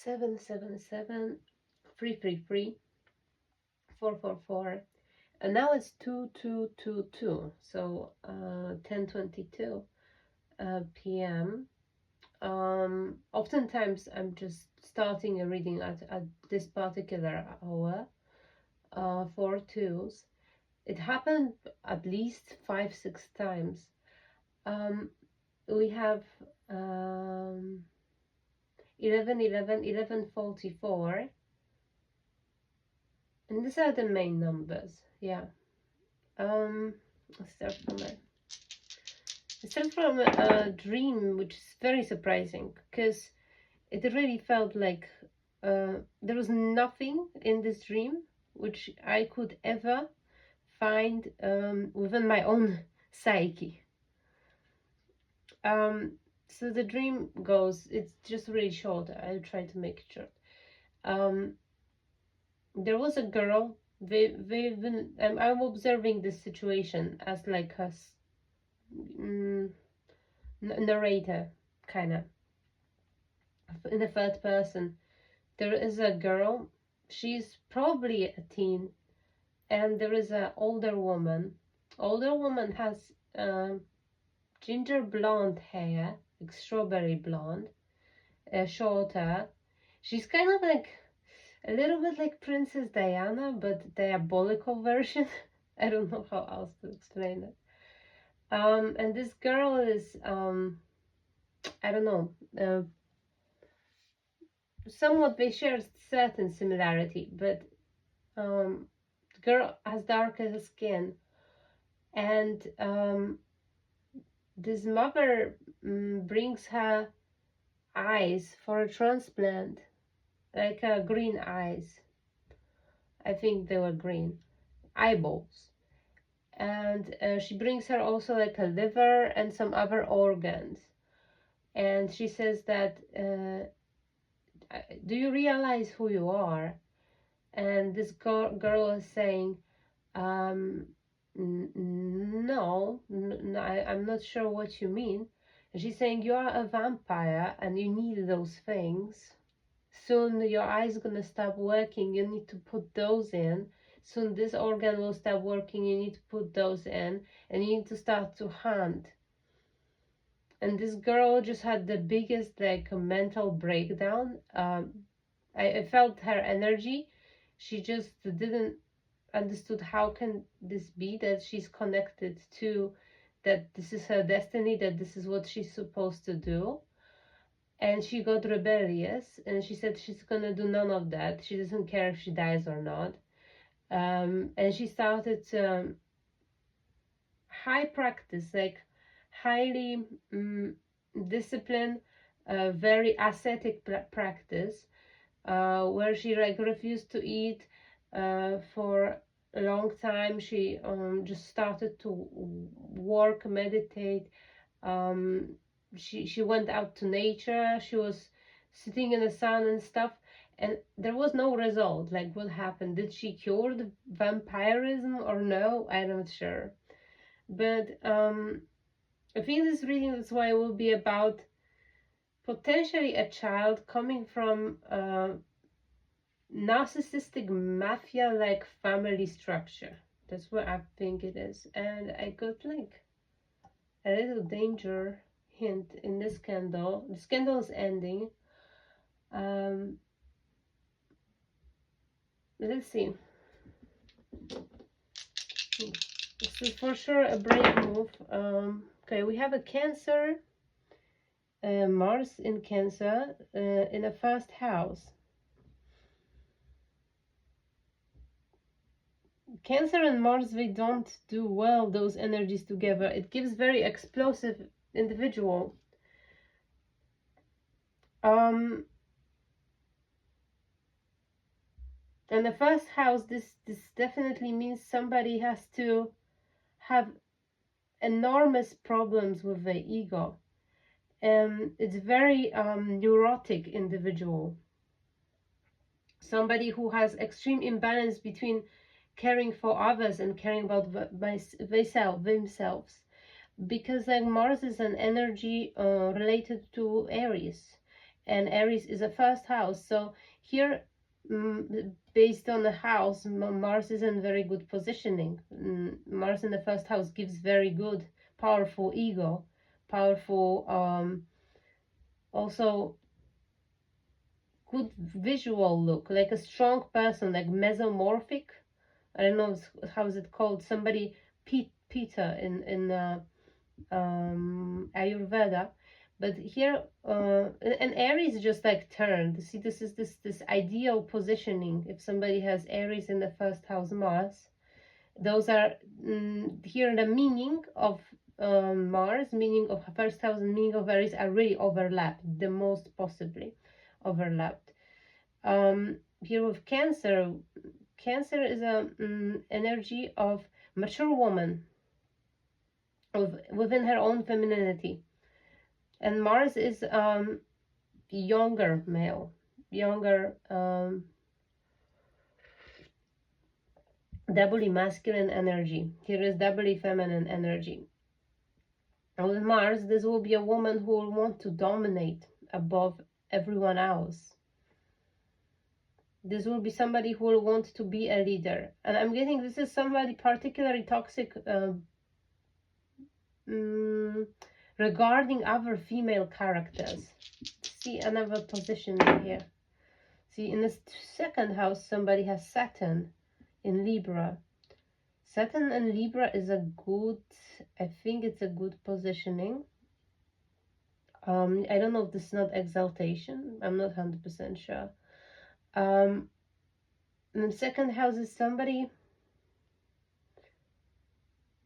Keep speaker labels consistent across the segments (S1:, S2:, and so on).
S1: 777 333 444, and now it's 2222, so 10:22 p.m. Oftentimes I'm just starting a reading at this particular hour, 4 2s. It happened at least 5 6 times. We have 11 and these are the main numbers. Yeah. Let's start from a dream, which is very surprising because it really felt like there was nothing in this dream which I could ever find within my own psyche. So the dream goes, it's just really short, I'll try to make it short. There was a girl, I'm observing this situation as like a narrator, kind of, in the third person. There is a girl, she's probably a teen, and there is an older woman. Older woman has ginger blonde hair, like strawberry blonde, shorter. She's kind of like a little bit like Princess Diana, but diabolical version. I don't know how else to explain it. And this girl is I don't know, somewhat they share certain similarity, but the girl has darker skin, and this mother brings her eyes for a transplant, like green eyes. I think they were green eyeballs, and she brings her also like a liver and some other organs, and she says that do you realize who you are? And this girl is saying, no, I'm not sure what you mean. And she's saying, you are a vampire and you need those things. Soon your eyes gonna stop working, you need to put those in. Soon this organ will stop working, you need to put those in, and you need to start to hunt. And this girl just had the biggest like mental breakdown. I felt her energy. She just didn't understood how can this be that she's connected to, that this is her destiny, that this is what she's supposed to do. And she got rebellious, and she said she's gonna do none of that. She doesn't care if she dies or not. And she started high practice, like highly disciplined, very ascetic practice, where she like refused to eat for a long time. She just started to work, meditate. She went out to nature. She was sitting in the sun and stuff, and there was no result. Like, what happened? Did she cure the vampirism or no? I'm not sure. But I think this reading, that's why it will be about potentially a child coming from narcissistic mafia-like family structure. That's what I think it is. And I got like a little danger hint in this candle. This candle is ending. Let's see. This is for sure a brave move. Okay, we have a Cancer, Mars in Cancer, in a first house. Cancer and Mars, they don't do well, those energies together. It gives very explosive individual. And the first house, this definitely means somebody has to have enormous problems with their ego. It's very neurotic individual. Somebody who has extreme imbalance between caring for others and caring about themselves, because like Mars is an energy related to Aries, and Aries is a first house. So here, based on the house, Mars is in very good positioning. Mars in the first house gives very good, powerful ego, powerful, also good visual look, like a strong person, like mesomorphic. I don't know how is it called. Somebody, Peter in Ayurveda. But here, and Aries just like turned. See, this is this ideal positioning. If somebody has Aries in the first house, Mars, those are here the meaning of Mars, meaning of first house, and meaning of Aries are really overlapped, the most possibly overlapped. Here with Cancer, Cancer is a energy of mature woman within her own femininity, and Mars is younger male, younger, doubly masculine energy. Here is doubly feminine energy. And with Mars, this will be a woman who will want to dominate above everyone else. This will be somebody who will want to be a leader. And I'm getting this is somebody particularly toxic regarding other female characters. See another position here. See, in the second house, somebody has Saturn in Libra. Saturn in Libra is a good, I think it's a good positioning. I don't know if this is not exaltation. I'm not 100% sure. And the second house is somebody,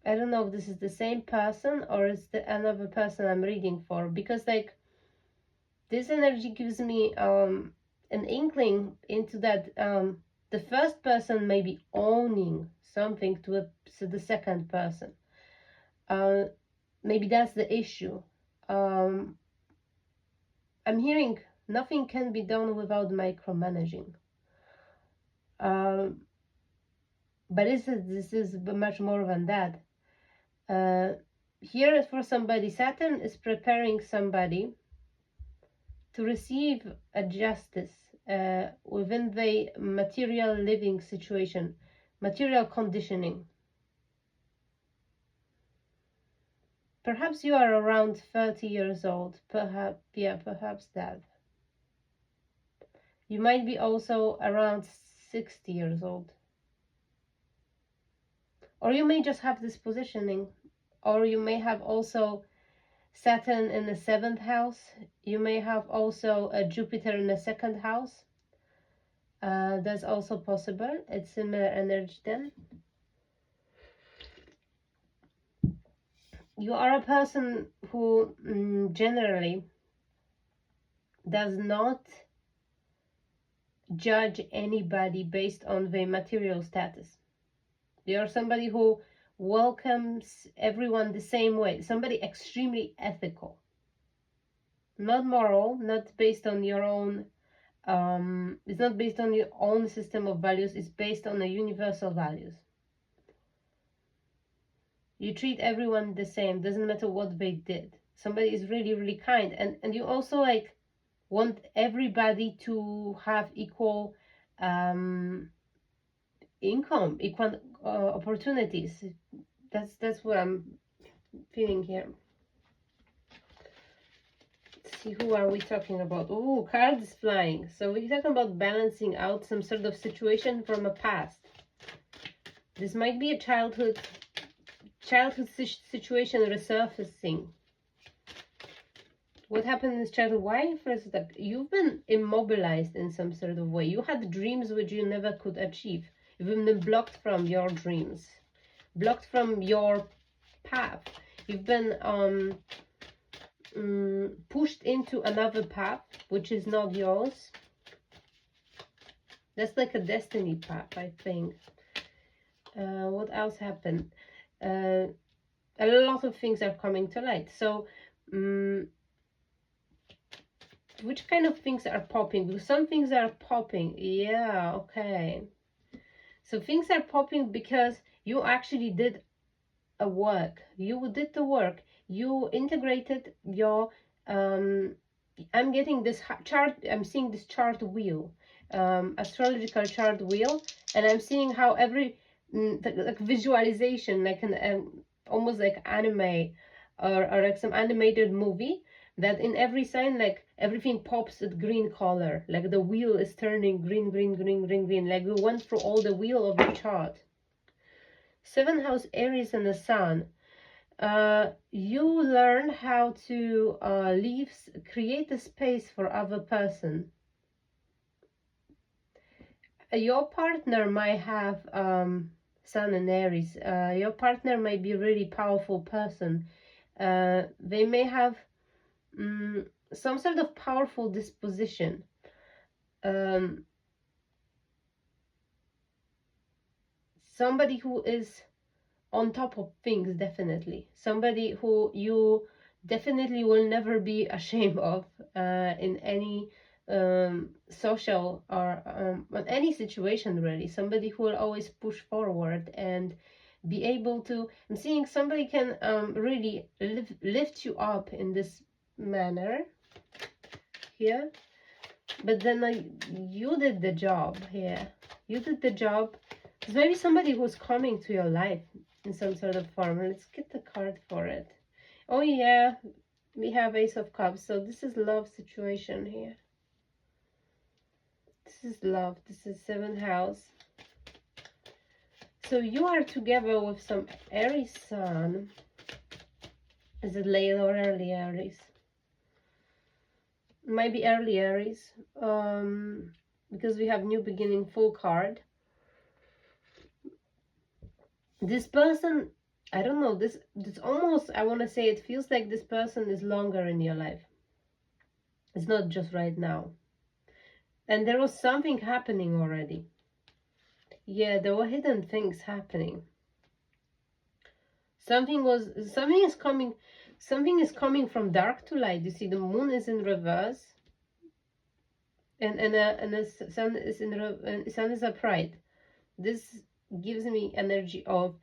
S1: I don't know if this is the same person or is the another person I'm reading for, because like this energy gives me an inkling into that the first person may be owning something to the second person. Maybe that's the issue. I'm hearing nothing can be done without micromanaging. But this is much more than that. Here for somebody, Saturn is preparing somebody to receive a justice within the material living situation, material conditioning. Perhaps you are around 30 years old, perhaps that. You might be also around 60 years old. Or you may just have this positioning, or you may have also Saturn in the 7th house. You may have also a Jupiter in the 2nd house. That's also possible. It's similar energy then. You are a person who generally does not judge anybody based on their material status. You're somebody who welcomes everyone the same way. Somebody extremely ethical. Not moral, not based on your own, it's not based on your own system of values, it's based on the universal values. You treat everyone the same, doesn't matter what they did. Somebody is really, really kind. And you also like want everybody to have equal income, equal opportunities. That's what I'm feeling here. Let's see, who are we talking about? Oh, cards flying. So we're talking about balancing out some sort of situation from a past. This might be a childhood situation resurfacing. What happened in this childhood? Why? First, that you've been immobilized in some sort of way. You had dreams which you never could achieve. You've been blocked from your dreams, blocked from your path. You've been pushed into another path which is not yours. That's like a destiny path, I think. What else happened? A lot of things are coming to light. So which kind of things are popping? Because some things are popping. Yeah, okay. So things are popping because you actually did a work. You did the work. You integrated your I'm getting this chart, I'm seeing this chart wheel, astrological chart wheel, and I'm seeing how every like visualization, like an almost like anime, or like some animated movie, that in every sign, like everything pops at green color, like the wheel is turning green, green, green, green, green, like we went through all the wheel of the chart. Seventh house, Aries and the Sun. You learn how to create a space for other person. Your partner might have Sun and Aries. Your partner might be a really powerful person. They may have some sort of powerful disposition. Somebody who is on top of things, definitely. Somebody who you definitely will never be ashamed of in any social or any situation, really. Somebody who will always push forward and be able to, I'm seeing somebody can really lift you up in this manner here. But then you did the job here. You did the job. There's maybe somebody who's coming to your life in some sort of form. Let's get the card for it. Oh yeah, we have Ace of Cups. So this is love situation here. This is love. This is 7th house. So you are together with some Aries Sun. Is it late or early Aries? Maybe early Aries. Because we have New Beginning full card. This person, I don't know, this almost, I want to say, it feels like this person is longer in your life. It's not just right now. And there was something happening already. Yeah, there were hidden things happening. Something is coming from dark to light. You see, the moon is in reverse, and the sun is sun is upright. This gives me energy of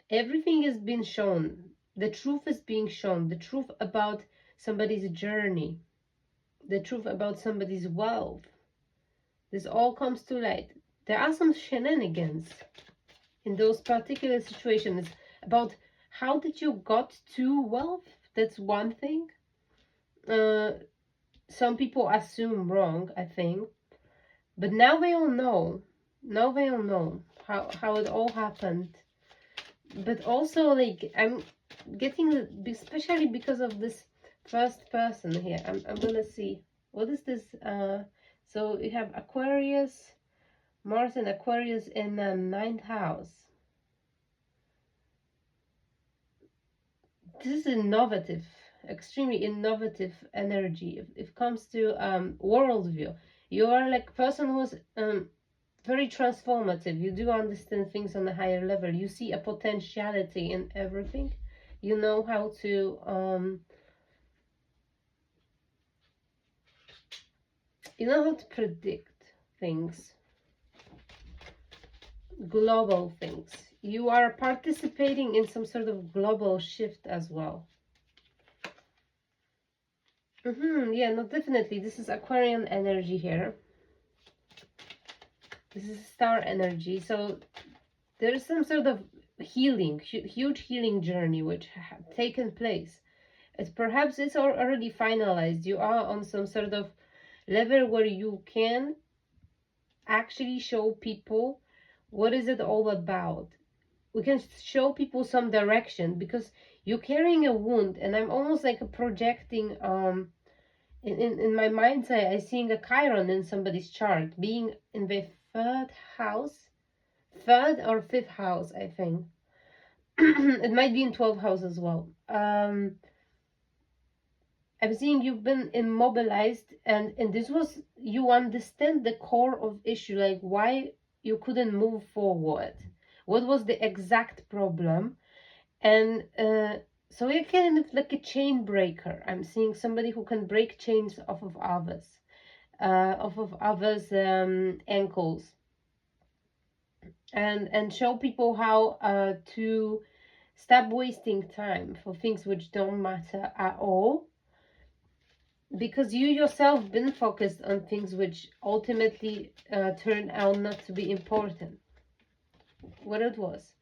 S1: everything is being shown. The truth is being shown. The truth about somebody's journey. The truth about somebody's wealth. This all comes to light. There are some shenanigans in those particular situations about how did you got to wealth. That's one thing. Some people assume wrong, I think. But now they all know. Now they all know how it all happened. But also, like, I'm getting, especially because of this first person here, I'm gonna see what is this. So you have Aquarius, Mars and Aquarius in the 9th house. This is innovative, extremely innovative energy. If it comes to worldview, you are like a person who's very transformative. You do understand things on a higher level. You see a potentiality in everything. You know how to predict things, global things. You are participating in some sort of global shift as well. Yeah, no, definitely. This is Aquarian energy here. This is star energy. So there is some sort of healing, huge healing journey which has taken place. Perhaps it's already finalized. You are on some sort of level where you can actually show people what is it all about. We can show people some direction because you're carrying a wound, and I'm almost like projecting in my mind's eye, I seeing a Chiron in somebody's chart being in the 3rd house, 3rd or 5th house, I think. It might be in 12th house as well. I'm seeing you've been immobilized, and this was, you understand the core of issue, like why you couldn't move forward. What was the exact problem? And so you're kind of like a chain breaker. I'm seeing somebody who can break chains off of others, ankles, and show people how to stop wasting time for things which don't matter at all. because you yourself been focused on things which ultimately turned out not to be important. What it was.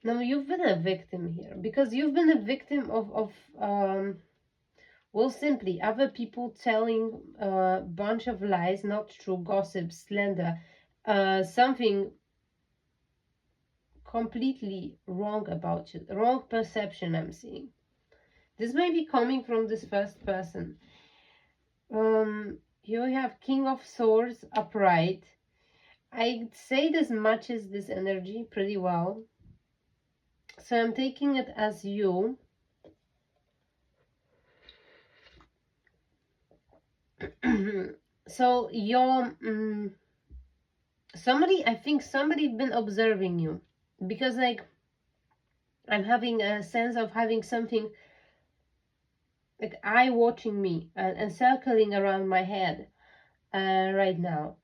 S1: Now you've been a victim here, because you've been a victim of well, simply other people telling a bunch of lies, not true, gossip, slander, something completely wrong about you, wrong perception I'm seeing. This may be coming from this first person. You have King of Swords upright. I'd say this matches this energy pretty well. So I'm taking it as you. So you're somebody, I think somebody been observing you, because like I'm having a sense of having something like eye watching me and circling around my head right now.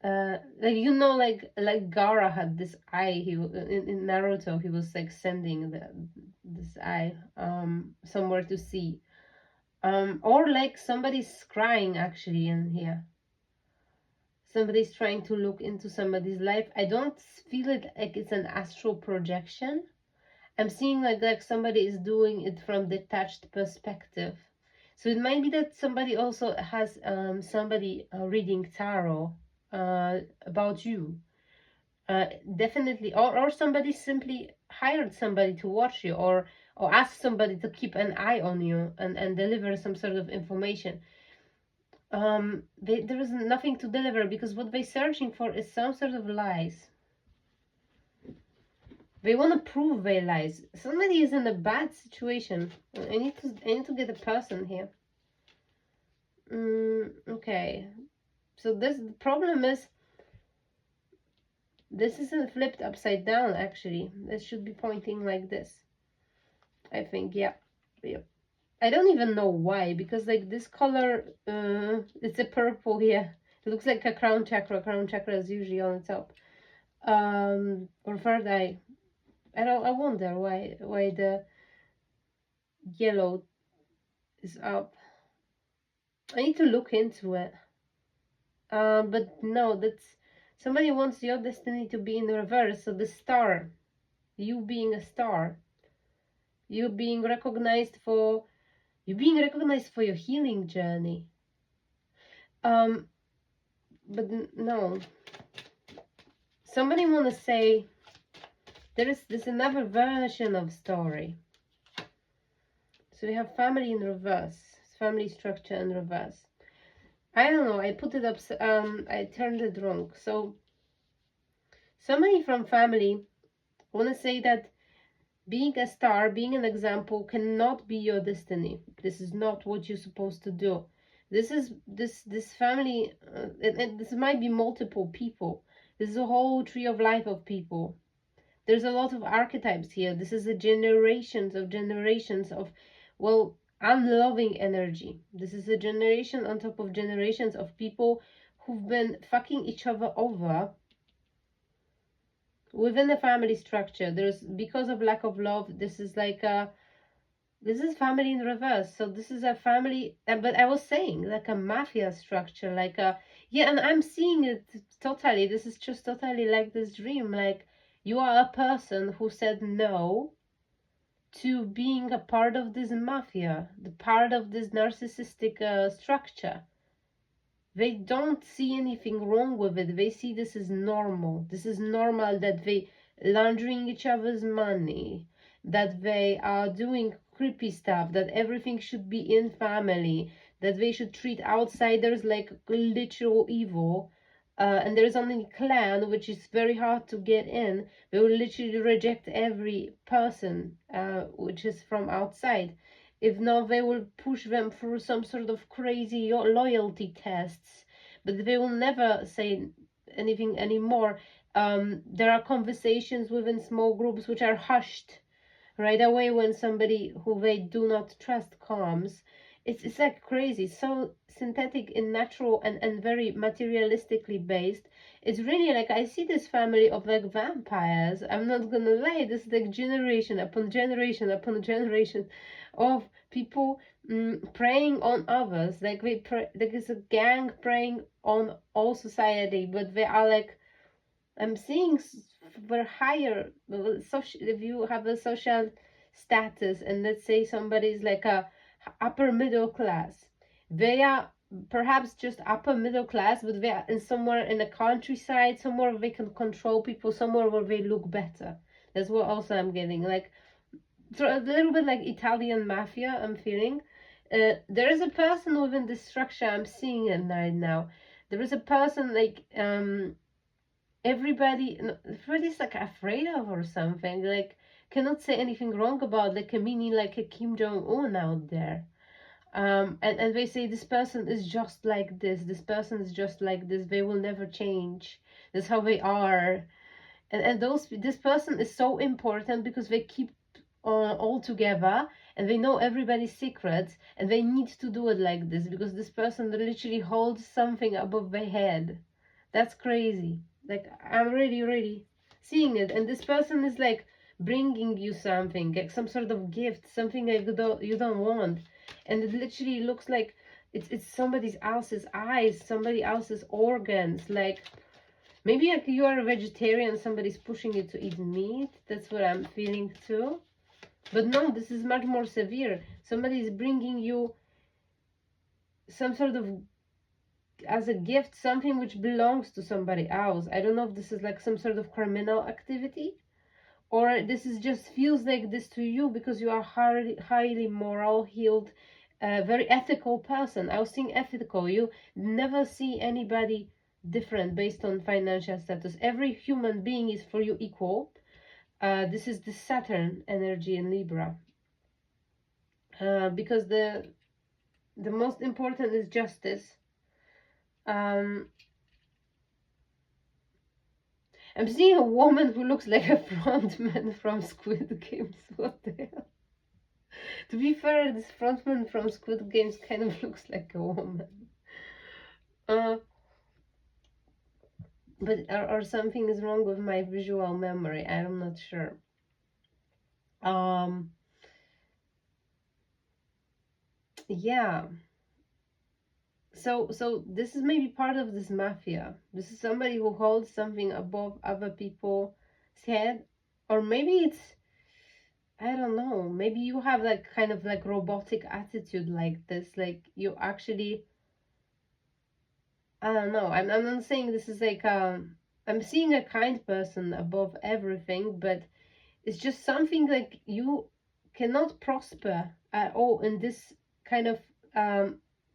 S1: Like, you know, like Gaara had this eye. He in Naruto, he was like sending this eye somewhere to see. Or like somebody's crying actually in here. Somebody's trying to look into somebody's life. I don't feel it like it's an astral projection. I'm seeing like somebody is doing it from detached perspective. So it might be that somebody also has somebody reading tarot about you. Definitely, or somebody simply hired somebody to watch you, or asked somebody to keep an eye on you and deliver some sort of information. There is nothing to deliver, because what they're searching for is some sort of lies. They want to prove their lies. Somebody is in a bad situation. I need to get a person here. Okay. So the problem is, this isn't flipped upside down, actually. This should be pointing like this. I think, yeah. I don't even know why, because like this color, it's a purple here. It looks like a crown chakra. Crown chakra is usually on the top. Or third eye. I wonder why the yellow is up. I need to look into it. But no, that's somebody wants your destiny to be in reverse. So the star, you being a star, you being recognized for your healing journey. But no, somebody want to say there's another version of story. So we have family in reverse, family structure in reverse. I don't know, I put it up, I turned it wrong. So somebody from family want to say that being a star, being an example, cannot be your destiny. This is not what you're supposed to do. This family, and this might be multiple people. This is a whole tree of life of people. There's a lot of archetypes here. This is a generations of, well, unloving energy. This is a generation on top of generations of people who've been fucking each other over within the family structure. There's, because of lack of love, this is family in reverse. So this is a family, but I was saying like a mafia structure, like a, yeah, and I'm seeing it totally. This is just totally like this dream. Like, you are a person who said no to being a part of this mafia, the part of this narcissistic structure. They don't see anything wrong with it. They see this as normal. This is normal that they laundering each other's money, that they are doing creepy stuff, that everything should be in family, that they should treat outsiders like literal evil. And there's only clan, which is very hard to get in. They will literally reject every person which is from outside. If not, they will push them through some sort of crazy loyalty tests, but they will never say anything anymore. There are conversations within small groups which are hushed right away when somebody who they do not trust comes. It's like crazy, so synthetic and natural and very materialistically based. It's really like, I see this family of like vampires. I'm not gonna lie, this is like generation upon generation upon generation of people preying on others. Like they like it's a gang preying on all society, but they are like, I'm seeing for higher social. If you have a social status, and let's say somebody's like a upper middle class, they are perhaps just upper middle class, but they are in somewhere in the countryside, somewhere where they can control people, somewhere where they look better. That's what also I'm getting. Like a little bit like Italian mafia, I'm feeling. There is a person within this structure, I'm seeing it right now. There is a person like everybody's like afraid of or something. Like cannot say anything wrong about, like a mini like a Kim Jong-un out there. And they say this person is just like this person is just like this, they will never change, that's how they are. And this person is so important because they keep all together, and they know everybody's secrets, and they need to do it like this because this person literally holds something above their head. That's crazy. Like I'm really seeing it, and this person is like bringing you something, like some sort of gift, something like you don't want, and it literally looks like it's somebody else's eyes, somebody else's organs. Like maybe like you are a vegetarian, somebody's pushing you to eat meat. That's what I'm feeling too. But no, this is much more severe. Somebody is bringing you some sort of, as a gift, something which belongs to somebody else. I don't know if this is like some sort of criminal activity, or this is just feels like this to you because you are highly moral, healed, very ethical person. I was saying ethical. You never see anybody different based on financial status. Every human being is for you equal. This is the Saturn energy in Libra. Because the most important is justice. I'm seeing a woman who looks like a frontman from Squid Games. What the hell? To be fair, this frontman from Squid Games kind of looks like a woman. But or something is wrong with my visual memory. I'm not sure. Yeah. So this is maybe part of this mafia. This is somebody who holds something above other people's head, or maybe it's, I don't know, maybe you have like kind of like robotic attitude like this, like you actually, I don't know. I'm not saying this is like I'm seeing a kind person above everything, but it's just something like you cannot prosper at all in this kind of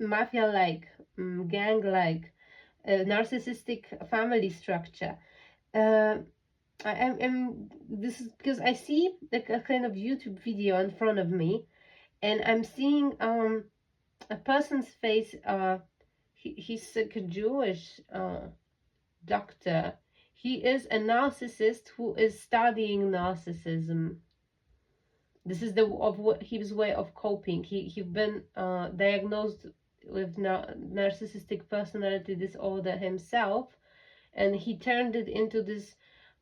S1: mafia-like, gang-like, narcissistic family structure. I'm this is because I see like a kind of YouTube video in front of me, and I'm seeing a person's face. He's like a Jewish doctor. He is a narcissist who is studying narcissism. This is the of what his way of coping. He been diagnosed with narcissistic personality disorder himself, and he turned it into this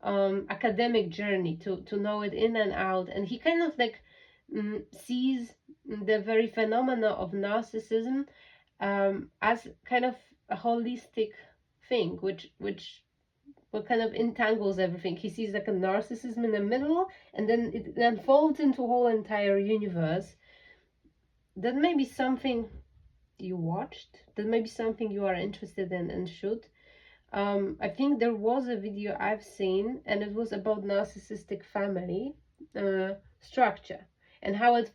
S1: academic journey to know it in and out. And he kind of like sees the very phenomena of narcissism as kind of a holistic thing, which what kind of entangles everything. He sees like a narcissism in the middle, and then it unfolds into a whole entire universe. That may be something you watched. That may be something you are interested in and should. I think there was a video I've seen, and it was about narcissistic family structure and how it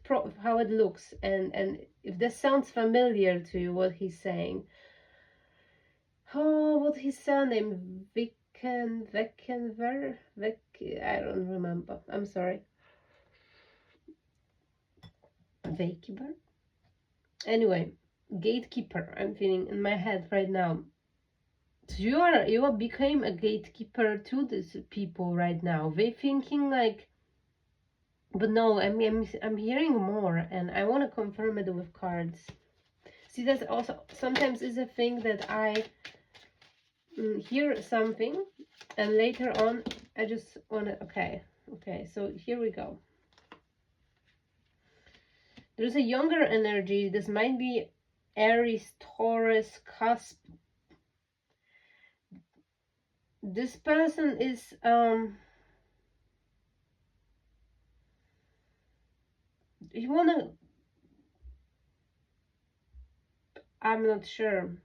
S1: looks, and if this sounds familiar to you, what he's saying. Oh, what's his surname? Veckenver? I don't remember. I'm sorry. Gatekeeper? Anyway, gatekeeper, I'm feeling in my head right now. So you are became a gatekeeper to these people right now. They thinking like, but no, I'm hearing more, and I want to confirm it with cards. See, that's also sometimes is a thing that I hear something, and later on I just want to, okay, so here we go. There's a younger energy. This might be Aries, Taurus, cusp. This person is you wanna, I'm not sure.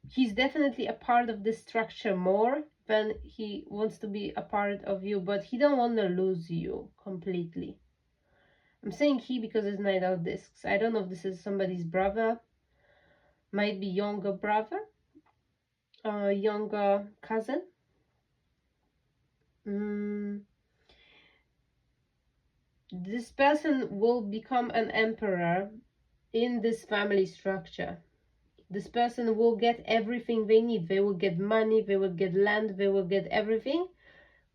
S1: He's definitely a part of this structure more than he wants to be a part of you, but he don't want to lose you completely. I'm saying he because it's Knight of Discs. I don't know if this is somebody's brother, might be younger brother, younger cousin. This person will become an emperor in this family structure. This person will get everything they need. They will get money, they will get land, they will get everything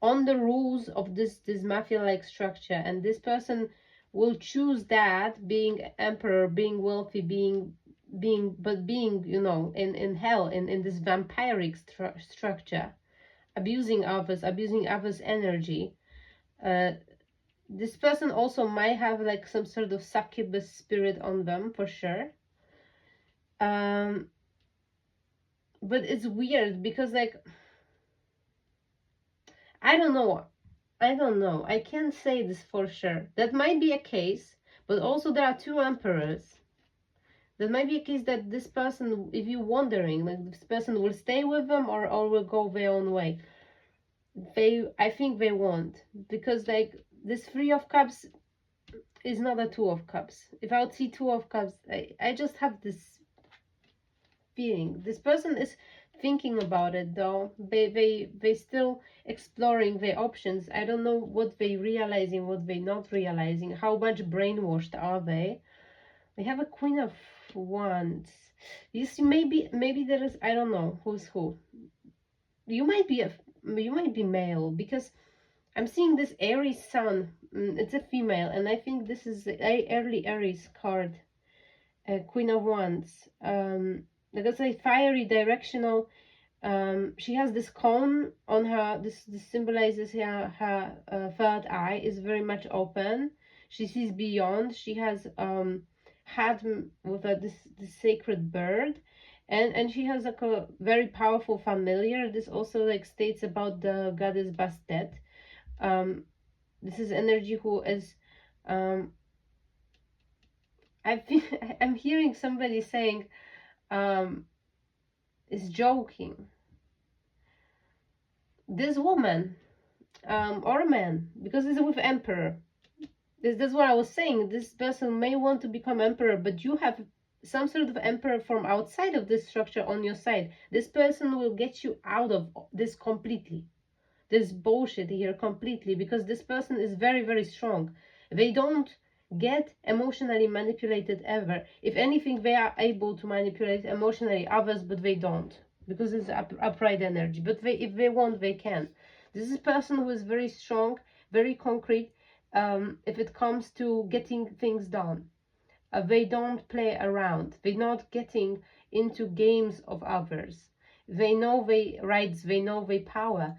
S1: on the rules of this mafia-like structure. And this person will choose that, being emperor, being wealthy, being you know, in hell, in this vampiric structure, abusing others energy. This person also might have like some sort of succubus spirit on them, for sure. But it's weird because, like, I don't know. I can't say this for sure. That might be a case, but also there are two emperors. That might be a case that this person, if you're wondering, like, this person will stay with them or will go their own way. I think they won't, because like this Three of Cups is not a Two of Cups. If I would see Two of Cups, I just have this feeling. This person is thinking about it though. They still exploring their options. I don't know what they realizing, what they not realizing. How much brainwashed are they? They have a Queen of Wands. You see, maybe there is, I don't know who's who. You might be male, because I'm seeing this Aries Sun. It's a female, and I think this is a early Aries card. Queen of Wands. Like I say, fiery, directional. She has this cone on her. This symbolizes her third eye is very much open. She sees beyond. She has hat with this sacred bird, and she has like a very powerful familiar. This also like states about the goddess Bastet. This is energy who is I'm hearing somebody saying is joking. This woman or a man, because it's with emperor. That's what I was saying. This person may want to become emperor, but you have some sort of emperor from outside of this structure on your side. This person will get you out of this completely. This bullshit here completely, because this person is very, very strong. They don't get emotionally manipulated ever. If anything, they are able to manipulate emotionally others, but they don't, because it's upright energy. But if they want, they can. This is a person who is very strong, very concrete, if it comes to getting things done. They don't play around. They're not getting into games of others. They know their rights, they know their power.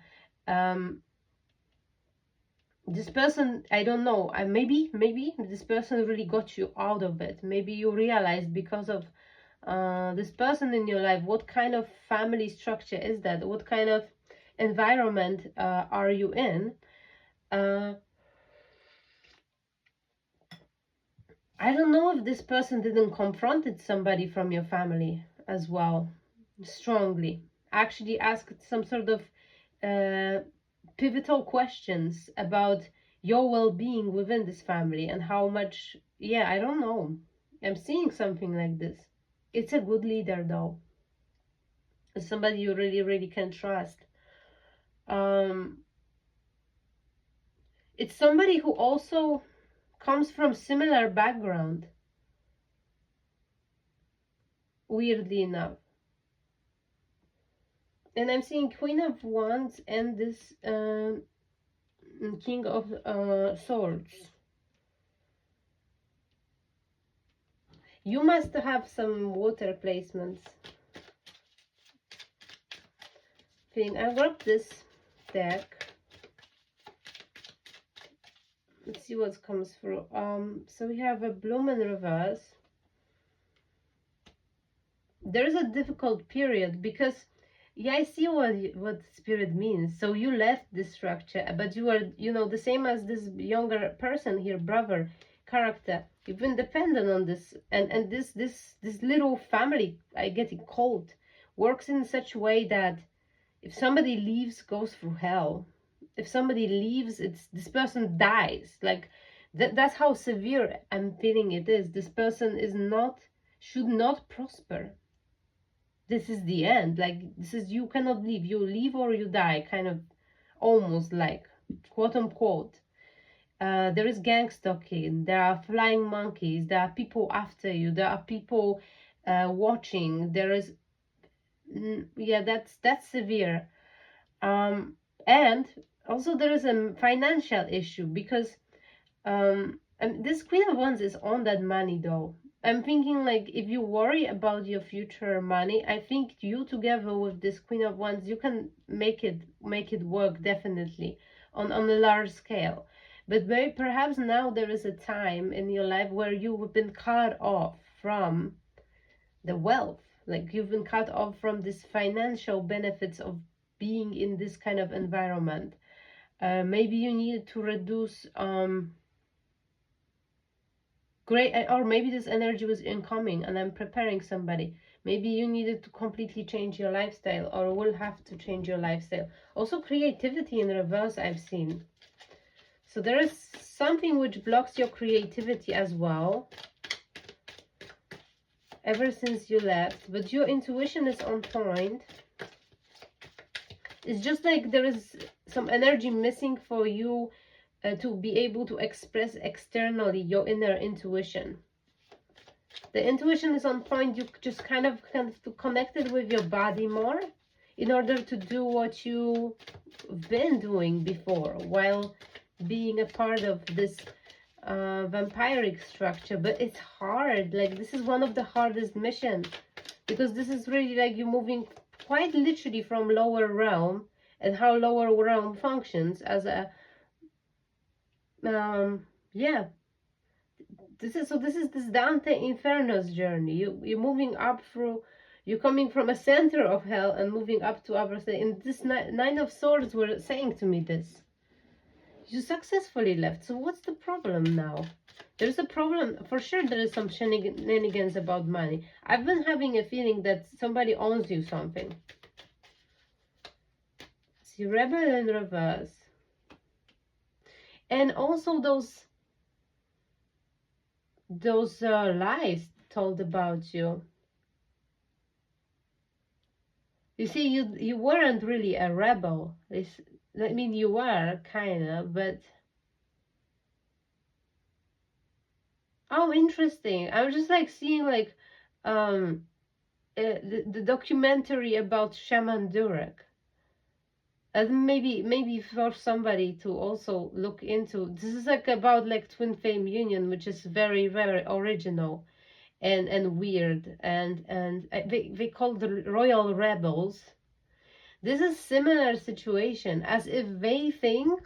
S1: This person, I don't know, maybe this person really got you out of it. Maybe you realized, because of this person in your life, what kind of family structure is that, what kind of environment are you in. I don't know if this person didn't confronted somebody from your family as well, strongly. Actually asked some sort of pivotal questions about your well-being within this family, and how much, yeah, I don't know. I'm seeing something like this. It's a good leader though. It's somebody you really, really can trust. It's somebody who also comes from similar background, weirdly enough. And I'm seeing Queen of Wands and this King of Swords. You must have some water placements. I grabbed this deck. Let's see what comes through. So we have a bloom in reverse. There is a difficult period because, yeah, I see what spirit means. So you left this structure, but you are, you know, the same as this younger person here, brother character. You've been dependent on this, and this little family, I get it called, works in such a way that if somebody leaves, goes through hell. If somebody leaves, it's this person dies. Like that's how severe I'm feeling it is. This person is not, should not prosper. This is the end. Like, this is, you cannot leave. You leave or you die, kind of, almost like, quote unquote. There is gang stalking, there are flying monkeys, there are people after you, there are people watching, there is, yeah, that's severe. And also there is a financial issue because and this Queen of Wands is on that money though. I'm thinking, like, if you worry about your future money, I think you together with this Queen of Wands, you can make it work definitely on a large scale. But maybe perhaps now there is a time in your life where you've been cut off from the wealth, like you've been cut off from this financial benefits of being in this kind of environment. Maybe you need to reduce great, or maybe this energy was incoming and I'm preparing somebody. Maybe you needed to completely change your lifestyle or will have to change your lifestyle. Also creativity in reverse I've seen. So there is something which blocks your creativity as well ever since you left, but your intuition is on point. It's just like there is some energy missing for you to be able to express externally your inner intuition. The intuition is on point. You just kind of connect it with your body more in order to do what you've been doing before while being a part of this vampiric structure. But it's hard. Like, this is one of the hardest missions because this is really like you're moving quite literally from lower realm and how lower realm functions as a yeah, this is this Dante Inferno's journey. You're moving up through, you're coming from a center of hell and moving up to upper state. And this Nine of Swords were saying to me this. You successfully left. So what's the problem now? There's a problem for sure. There is some shenanigans about money. I've been having a feeling that somebody owns you something. See, Rebel in reverse. And also those lies told about you. You see, you weren't really a rebel. I mean, you were kind of, but oh, interesting. I was just like seeing like the documentary about Shaman Durek. And maybe for somebody to also look into. This is like about like twin flame union, which is very original and weird, and they call the royal rebels. This is similar situation, as if they think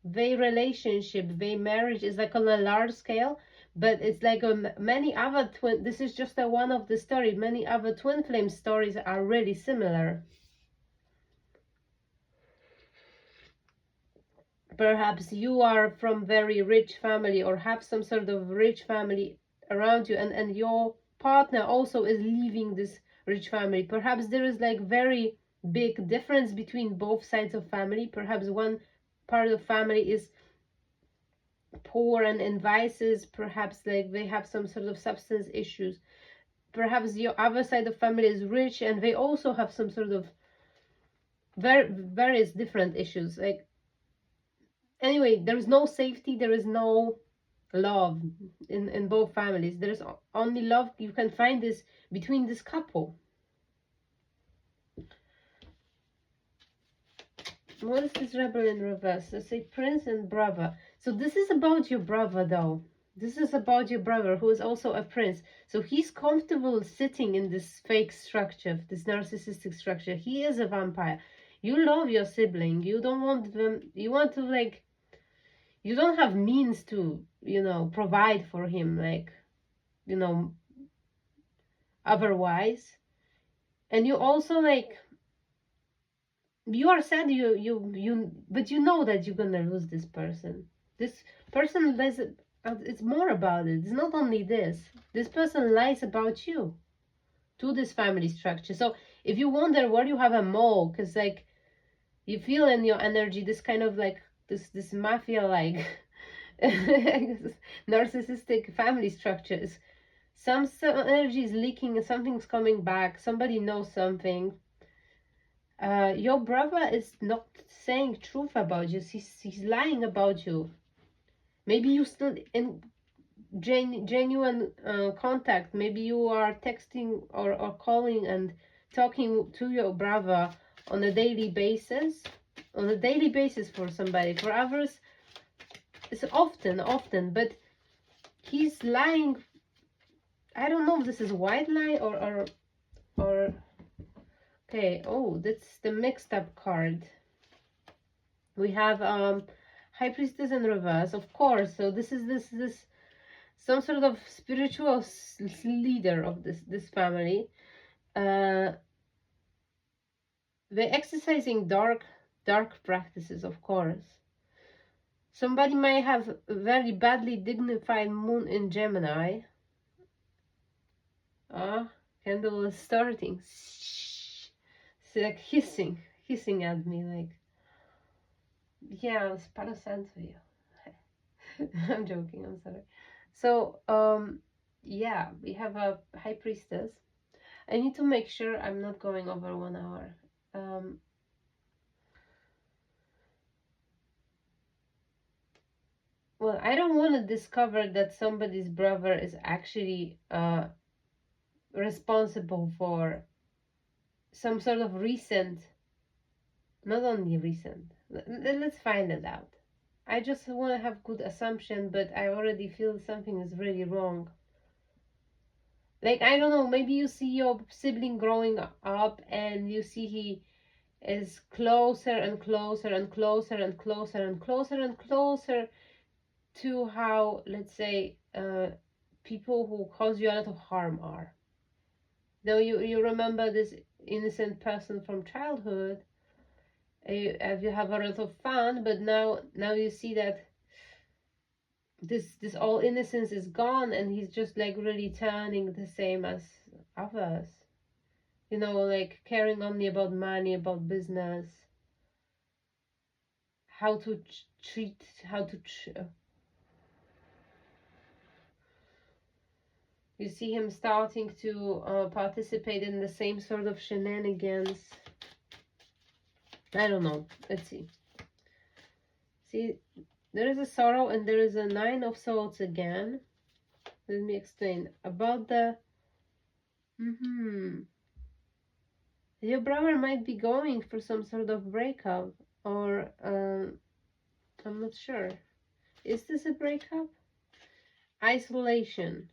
S1: their relationship, their marriage is like on a large scale, but it's like many other twin. This is just one of the stories. Many other twin flame stories are really similar. Perhaps you are from very rich family or have some sort of rich family around you, and your partner also is leaving this rich family. Perhaps there is like very big difference between both sides of family. Perhaps one part of family is poor and in vices. Perhaps like they have some sort of substance issues. Perhaps your other side of family is rich and they also have some sort of various different issues. Like, anyway, there is no safety, there is no love in both families. There is only love you can find this between this couple. What is this rebel in reverse? Let's say prince and brother. So this is about your brother though. This is about your brother who is also a prince. So he's comfortable sitting in this fake structure, this narcissistic structure. He is a vampire. You love your sibling. You don't want them, you want to like, you don't have means to, you know, provide for him, like, you know, otherwise. And you also like, you are sad, but you know that you're gonna lose this person. This person lies, it's more about it. It's not only this. This person lies about you to this family structure. So if you wonder where you have a mole, because like you feel in your energy this kind of like this mafia like narcissistic family structures. Some energy is leaking and something's coming back. Somebody knows something. Your brother is not saying truth about you. He's lying about you. Maybe you still in genuine contact. Maybe you are texting or calling and talking to your brother on a daily basis. On a daily basis for somebody. For others, it's often, but he's lying. I don't know if this is white lie or okay. Oh, that's the mixed up card. We have High Priestess in reverse, of course. So this is this some sort of spiritual leader of this family. They're exercising dark practices, of course. Somebody may have a very badly dignified moon in Gemini. Candle is starting. It's like hissing at me, like, yeah, it's Palo Santo you. I'm joking, I'm sorry. So, yeah, we have a High Priestess. I need to make sure I'm not going over 1 hour. Well, I don't want to discover that somebody's brother is actually responsible for some sort of recent, not only recent, let's find it out. I just want to have good assumption, but I already feel something is really wrong. Like, I don't know, maybe you see your sibling growing up and you see he is closer and closer and closer and closer and closer and closer to how, let's say, people who cause you a lot of harm are. Though you remember this innocent person from childhood, you have a lot of fun, but now you see that this all innocence is gone, and he's just like really turning the same as others. You know, like caring only about money, about business, how to treat, you see him starting to participate in the same sort of shenanigans. I don't know. Let's see. See, there is a sorrow and there is a 9 of swords again. Let me explain. About the... Your brother might be going for some sort of breakup. Or, I'm not sure. Is this a breakup? Isolation.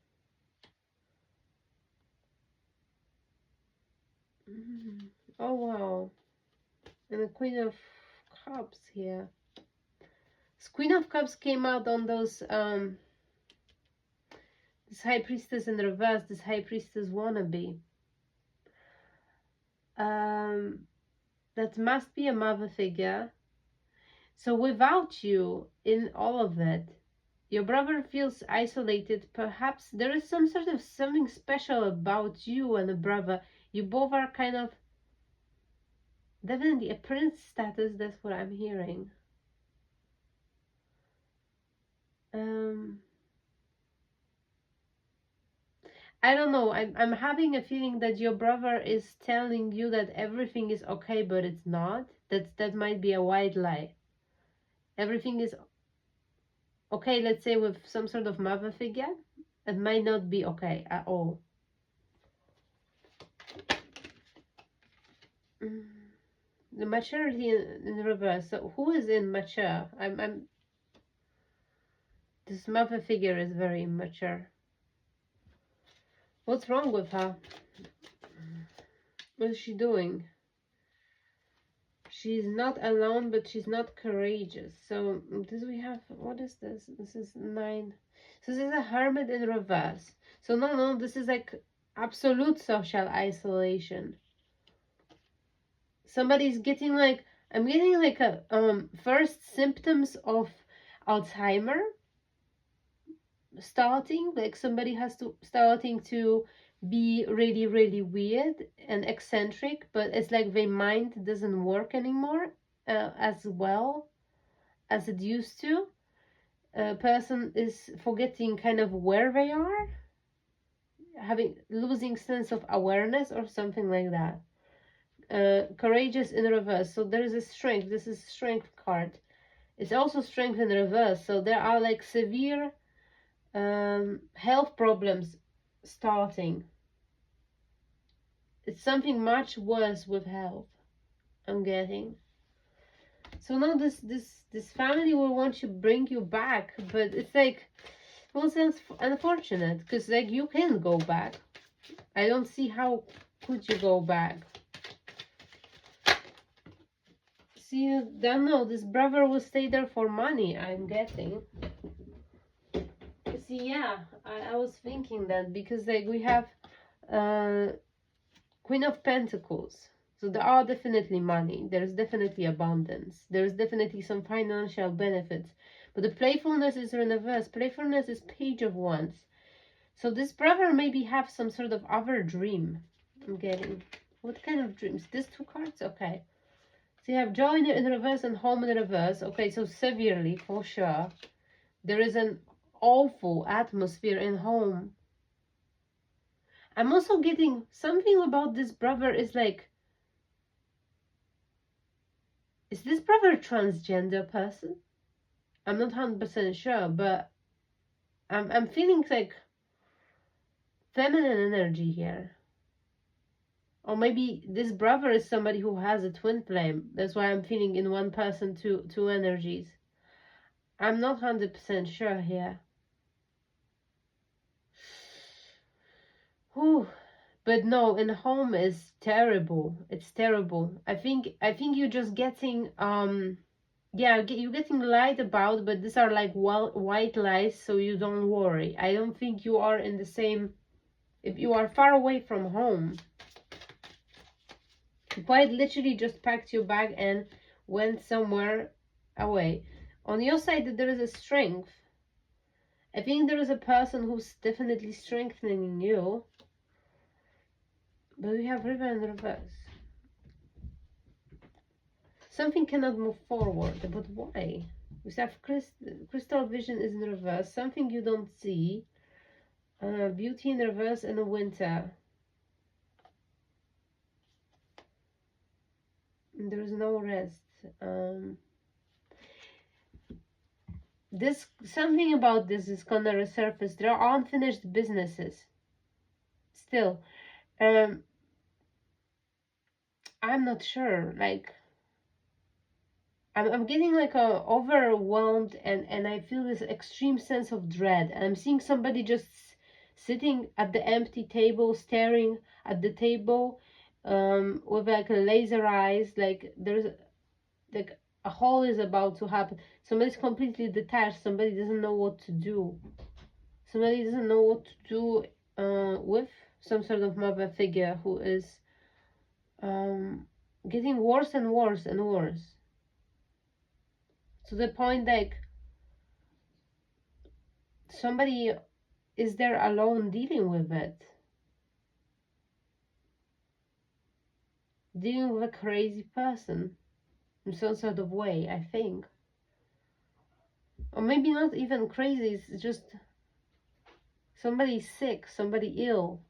S1: Oh, wow. And the Queen of Cups here. This Queen of Cups came out on those, this High Priestess in reverse, this High Priestess wannabe. That must be a mother figure. So without you in all of it, your brother feels isolated. Perhaps there is some sort of something special about you and a brother. You both are kind of definitely a prince status. That's what I'm hearing. I don't know. I'm having a feeling that your brother is telling you that everything is okay, but it's not. That might be a white lie. Everything is okay, let's say with some sort of mother figure. It might not be okay at all. The maturity in reverse. So who is immature? This mother figure is very immature. What's wrong with her? What is she doing? She's not alone, but she's not courageous. So this we have, what is this? This is 9. So this is a hermit in reverse. So no, this is like absolute social isolation. Somebody's getting like, I'm getting like a first symptoms of Alzheimer starting, like somebody has to starting to be really weird and eccentric, but it's like their mind doesn't work anymore as well as it used to. A person is forgetting kind of where they are, having losing sense of awareness or something like that. Courageous in reverse, so there is a strength. This is strength card. It's also strength in reverse, so there are like severe health problems starting. It's something much worse with health, I'm getting. So now this family will want to bring you back, but it's like, well, it's unfortunate because like you can go back. I don't see how could you go back. See, I don't know, this brother will stay there for money, I'm getting. See, yeah, I was thinking that because like we have Queen of Pentacles. So there are definitely money. There's definitely abundance. There's definitely some financial benefits. But the playfulness is in reverse. Playfulness is Page of Wands. So this brother maybe have some sort of other dream. I'm getting. What kind of dreams? These 2 cards? Okay. So you have joy in reverse and home in reverse. Okay, so severely, for sure. There is an awful atmosphere in home. I'm also getting something about this brother is like, is this brother a transgender person? I'm not 100% sure, but I'm feeling like feminine energy here. Or maybe this brother is somebody who has a twin flame. That's why I'm feeling in one person two energies. I'm not 100% sure here. Whew. But no, in home is terrible. It's terrible. I think you're just getting yeah, you're getting lied about, but these are like white lies, so you don't worry. I don't think you are in the same, if you are far away from home, you quite literally just packed your bag and went somewhere away. On your side, there is a strength. I think there is a person who's definitely strengthening you. But we have River in reverse. Something cannot move forward, but why? We have crystal vision is in reverse. Something you don't see. Beauty in reverse and a winter. And there is no rest. This something about this is gonna resurface. There are unfinished businesses. Still, I'm not sure. Like, I'm getting like a overwhelmed and I feel this extreme sense of dread. And I'm seeing somebody just sitting at the empty table, staring at the table, with like a laser eyes. Like there's like a hole is about to happen. Somebody's completely detached. Somebody doesn't know what to do. Somebody doesn't know what to do with some sort of mother figure who is getting worse and worse and worse. To the point like somebody is there alone dealing with it. Dealing with a crazy person in some sort of way, I think. Or maybe not even crazy, it's just somebody sick, somebody ill.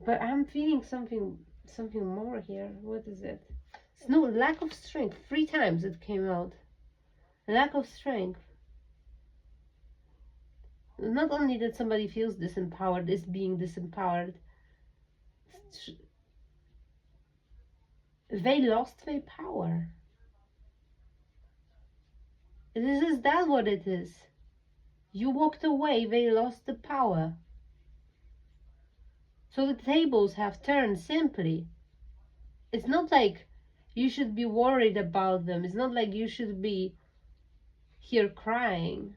S1: But I'm feeling something more here. What is it? It's no lack of strength. 3 times it came out. Lack of strength. Not only that somebody feels disempowered, is being disempowered. They lost their power. Is that what it is? You walked away, they lost the power. So the tables have turned simply. It's not like you should be worried about them. It's not like you should be here crying.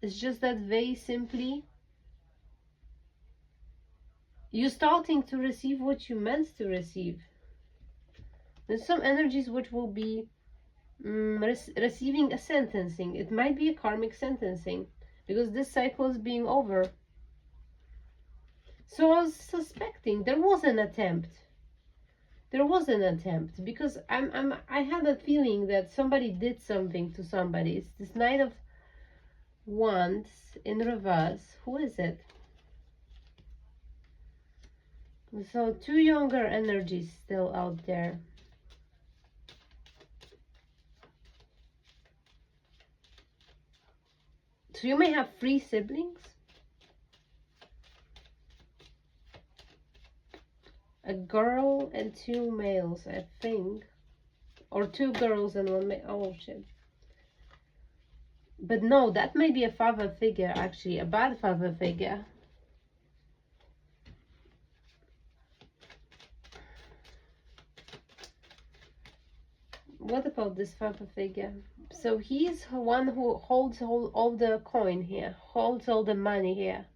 S1: It's just that they simply, you're starting to receive what you meant to receive. There's some energies which will be receiving a sentencing. It might be a karmic sentencing because this cycle is being over. So I was suspecting there was an attempt. There was an attempt because I had a feeling that somebody did something to somebody. It's this Knight of Wands in reverse. Who is it? So two younger energies still out there. So you may have 3 siblings. A girl and 2 males, I think. Or 2 girls and 1 male. Oh shit. But no, that may be a father figure, actually. A bad father figure. What about this father figure? So he's the one who holds all the coin here. Holds all the money here.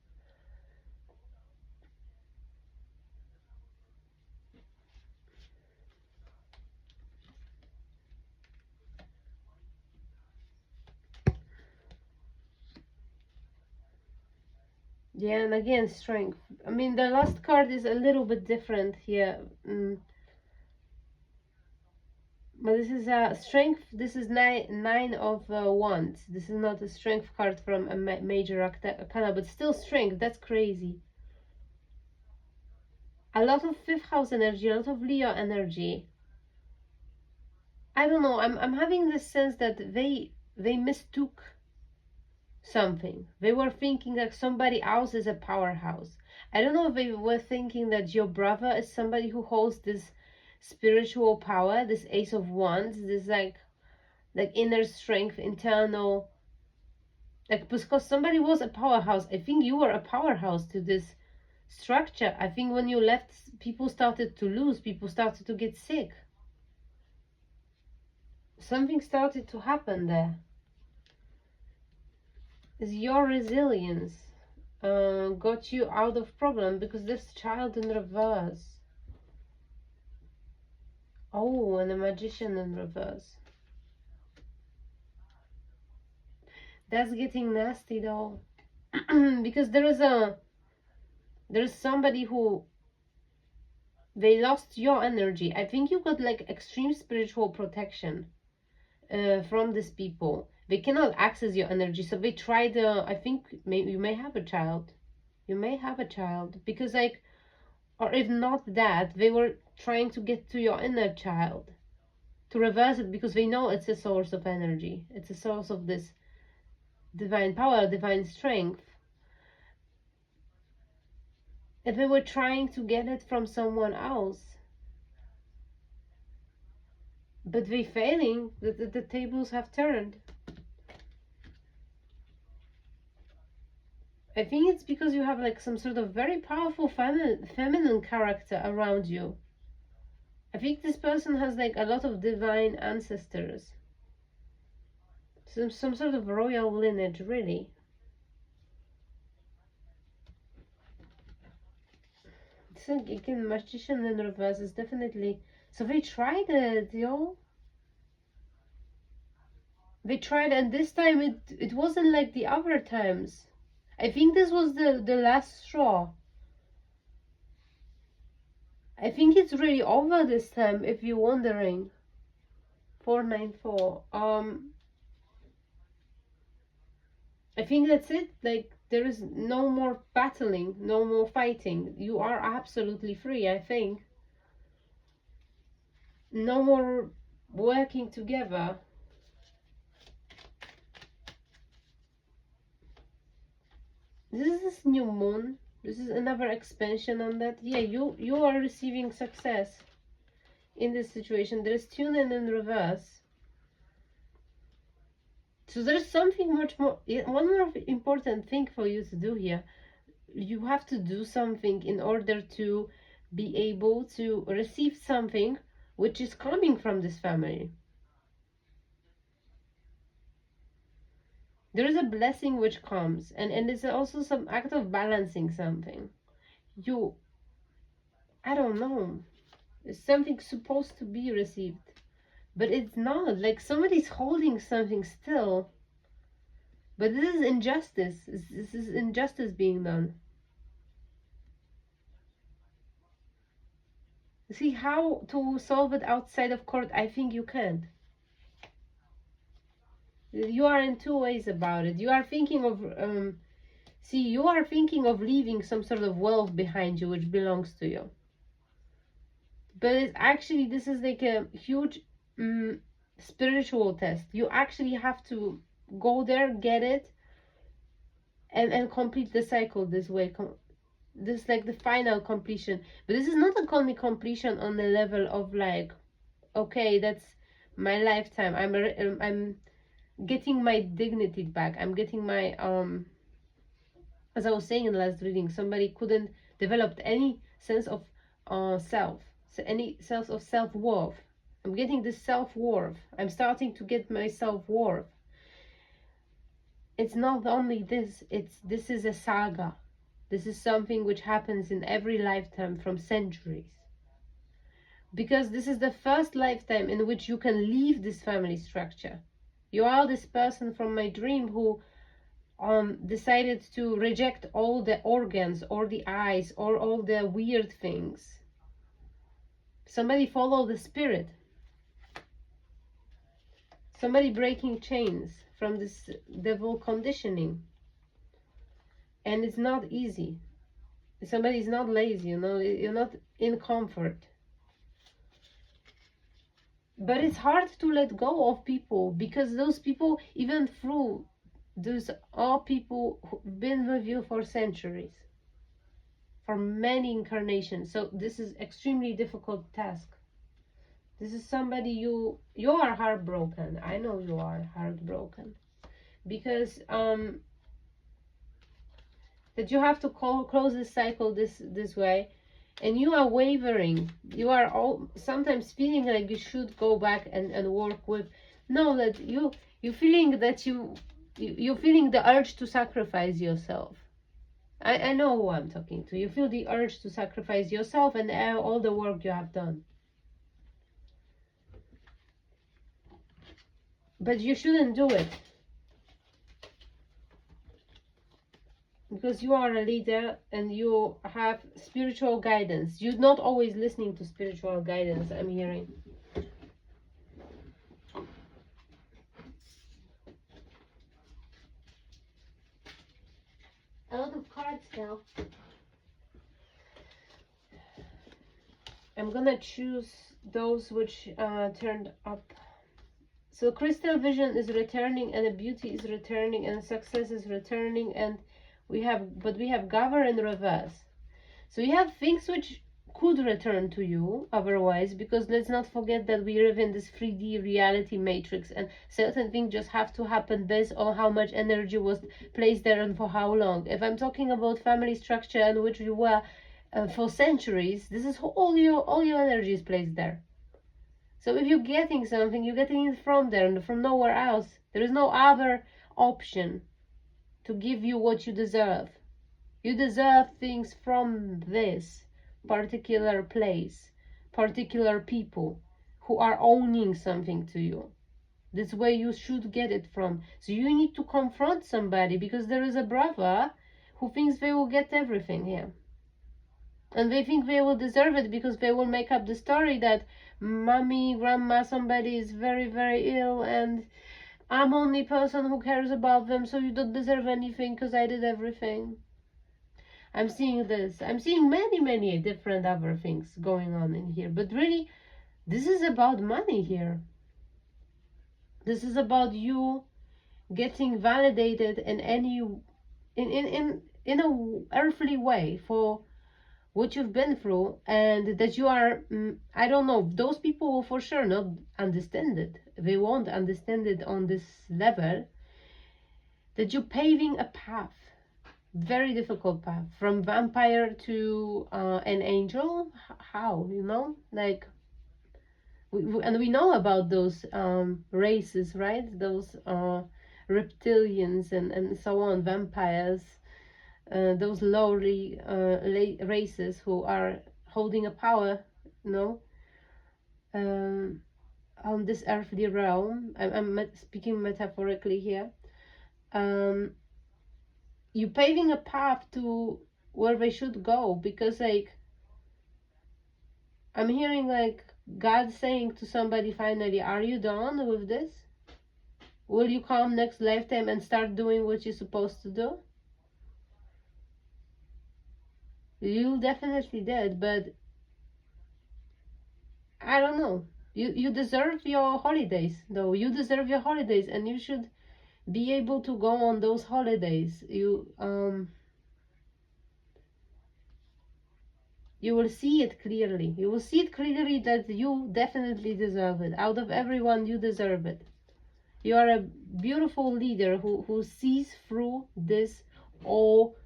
S1: Yeah, and again, strength. I mean, the last card is a little bit different here. But this is a strength. This is nine of wands. This is not a strength card from a major arcana, but still strength. That's crazy. A lot of 5th house energy, a lot of Leo energy. I don't know. I'm having this sense that they mistook something. They were thinking that somebody else is a powerhouse. I don't know if they were thinking that your brother is somebody who holds this spiritual power, this Ace of Wands, this like inner strength, internal, like, because somebody was a powerhouse. I think you were a powerhouse to this structure. I think when you left, people started to lose, people started to get sick. Something started to happen there. Is your resilience got you out of problem, because this child in reverse. Oh, and a magician in reverse. That's getting nasty though. Because there is somebody who, they lost your energy. I think you got like extreme spiritual protection from these people. They cannot access your energy, so they tried. I think maybe you may have a child. You may have a child because, like, or if not that, they were trying to get to your inner child to reverse it, because they know it's a source of energy. It's a source of this divine power, divine strength. If they were trying to get it from someone else, but they failing, the tables have turned. I think it's because you have like some sort of very powerful feminine character around you. I think this person has like a lot of divine ancestors. Some sort of royal lineage, really. So again, magician in reverse is definitely... So they tried it, yo. They tried, and this time it wasn't like the other times. I think this was the last straw. I think it's really over this time, if you're wondering. 494. I think that's it. Like, there is no more battling, no more fighting. You are absolutely free, I think. No more working together. This is this new moon. This is another expansion on that. Yeah, you are receiving success in this situation. There's tuning in reverse. So there's something much more, one more important thing for you to do here. You have to do something in order to be able to receive something which is coming from this family. There is a blessing which comes, and it's also some act of balancing something. I don't know, it's something supposed to be received, but it's not. Like somebody's holding something still. But this is injustice. This is injustice being done. See how to solve it outside of court? I think you can't. You are in two ways about it. You are thinking of you are thinking of leaving some sort of wealth behind you which belongs to you. But it's actually, this is like a huge spiritual test. You actually have to go there, get it, and complete the cycle this way. This is like the final completion. But this is not only completion on the level of like, okay, that's my lifetime. I'm getting my dignity back. I'm getting my as I was saying in the last reading, somebody couldn't develop any sense of self, so any sense of self-worth. I'm getting this self-worth. I'm starting to get my self-worth. It's not only this, this is a saga. This is something which happens in every lifetime from centuries. Because this is the first lifetime in which you can leave this family structure. You are this person from my dream who decided to reject all the organs or the eyes or all the weird things. Somebody follow the spirit. Somebody breaking chains from this devil conditioning. And it's not easy. Somebody's not lazy, you know, you're not in comfort. But it's hard to let go of people, because those people, even through, those are people who've been with you for centuries, for many incarnations. So this is extremely difficult task. This is somebody you are heartbroken. I know you are heartbroken, because that you have to close this cycle this way, and you are wavering. You are all sometimes feeling like you should go back and work with. No, that you feeling that you're feeling the urge to sacrifice yourself. I know who I'm talking to. You feel the urge to sacrifice yourself and all the work you have done. But you shouldn't do it. Because you are a leader and you have spiritual guidance. You're not always listening to spiritual guidance, I'm hearing. A lot of cards now. I'm gonna choose those which turned up. So crystal vision is returning, and the beauty is returning, and success is returning, and we have govern in reverse. So you have things which could return to you otherwise, because let's not forget that we live in this 3D reality matrix, and certain things just have to happen based on how much energy was placed there and for how long. If I'm talking about family structure in which you were for centuries, this is all your energy is placed there. So if you're getting something, you're getting it from there and from nowhere else. There is no other option to give you what you deserve. You deserve things from this particular place, particular people who are owning something to you. That's where you should get it from. So you need to confront somebody, because there is a brother who thinks they will get everything here. And they think they will deserve it, because they will make up the story that mommy, grandma, somebody is very, very ill, and I'm only person who cares about them, so you don't deserve anything because I did everything. I'm seeing this. I'm seeing many, many different other things going on in here. But really, this is about money here. This is about you getting validated in a earthly way for what you've been through, and that you are, I don't know, those people will for sure not understand it. They won't understand it on this level, that you're paving a path. Very difficult path from vampire to an angel. How, you know, like and we know about those races, right? Those reptilians and so on, vampires, those lowly races who are holding a power, you know, um, on this earthly realm. I'm speaking metaphorically here. Um, you paving a path to where they should go, because like I'm hearing like God saying to somebody finally, are you done with this? Will you come next lifetime and start doing what you're supposed to do? You definitely did, but I don't know. You deserve your holidays, though. You deserve your holidays, and you should be able to go on those holidays. You will see it clearly. You will see it clearly that you definitely deserve it. Out of everyone, you deserve it. You are a beautiful leader who sees through this all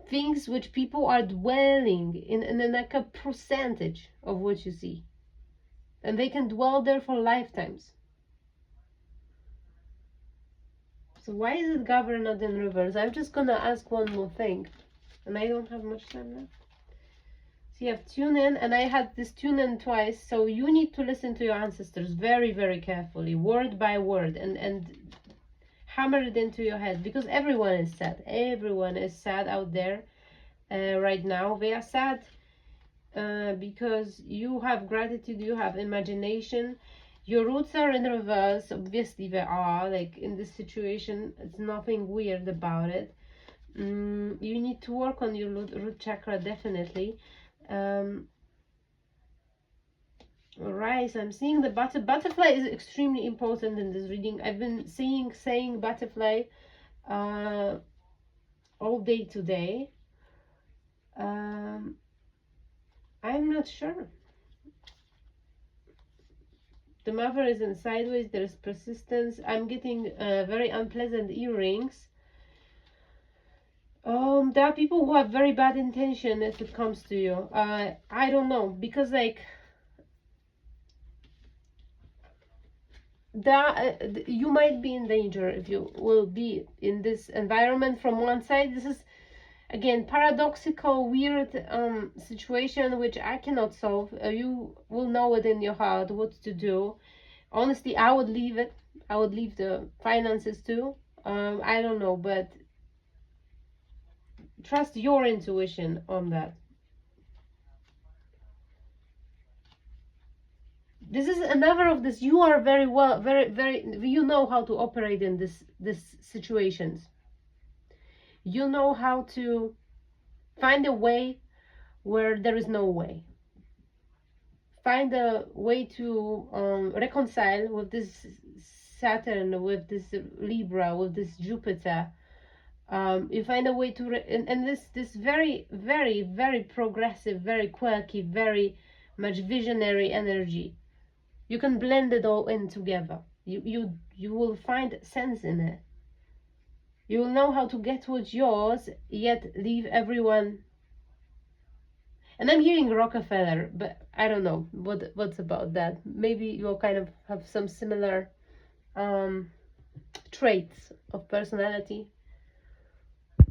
S1: things which people are dwelling in like a percentage of what you see. And they can dwell there for lifetimes. So why is it governed not in reverse? I'm just gonna ask one more thing. And I don't have much time left. So you have tune in, and I had this tune in twice, so you need to listen to your ancestors very, very carefully, word by word, and hammer it into your head, because everyone is sad. Everyone is sad out there right now. They are sad because you have gratitude, you have imagination. Your roots are in reverse. Obviously they are, like in this situation, it's nothing weird about it. You need to work on your root chakra, definitely. Rise, I'm seeing the butterfly is extremely important in this reading. I've been saying butterfly all day today. I'm not sure. The mother is in sideways. There's persistence. I'm getting very unpleasant earrings. There are people who have very bad intention if it comes to you. I don't know, because like you might be in danger if you will be in this environment. From one side, this is again paradoxical, weird situation which I cannot solve. You will know it in your heart what to do. Honestly, I would leave it. I would leave the finances too. I don't know, but trust your intuition on that. This is another of this. You are very well, very, you know how to operate in this situations. You know how to find a way where there is no way. Find a way to reconcile with this Saturn, with this Libra, with this Jupiter. You find a way to and this very, very, very progressive, very quirky, very much visionary energy. You can blend it all in together. You will find sense in it. You will know how to get what's yours, yet leave everyone. And I'm hearing Rockefeller, but I don't know what's about that. Maybe you'll kind of have some similar traits of personality.